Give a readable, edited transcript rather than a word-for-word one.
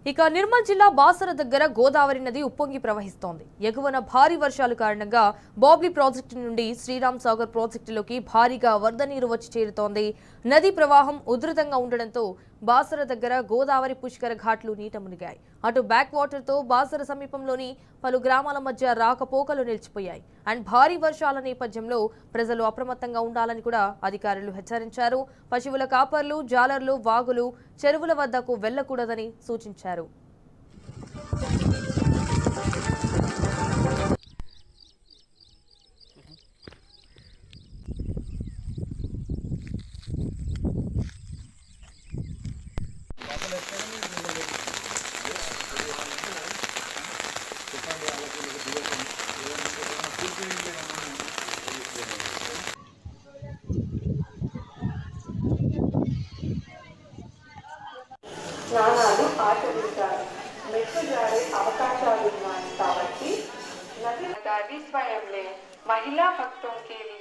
ఇక నిర్మల్ జిల్లా బాసర దగ్గర గోదావరి నది ఉప్పొంగి ప్రవహిస్తోంది. ఎగువన భారీ వర్షాల కారణంగా బాబ్లీ ప్రాజెక్టు నుండి శ్రీరామ్ సాగర్ ప్రాజెక్టులోకి భారీగా వరద నీరు వచ్చి చేరుతోంది. నదీ ప్రవాహం ఉధృతంగా ఉండడంతో బాసర దగ్గర గోదావరి పుష్కర ఘాట్లు నీట మునిగాయి. అటు బ్యాక్ వాటర్ తో బాసర సమీపంలోని పలు గ్రామాల మధ్య రాకపోకలు నిలిచిపోయాయి. అండ్ భారీ వర్షాల నేపథ్యంలో ప్రజలు అప్రమత్తంగా ఉండాలని కూడా అధికారులు హెచ్చరించారు. పశువుల కాపర్లు, జాలర్లు వాగులు, చెరువుల వద్దకు వెళ్లకూడదని సూచించారు. స్నానాలు ఆచరించాలి. మెట్లు జారే అవకాశాలు ఉన్నాయి కాబట్టి नदी स्वयं ले महिला भक्तों के लिए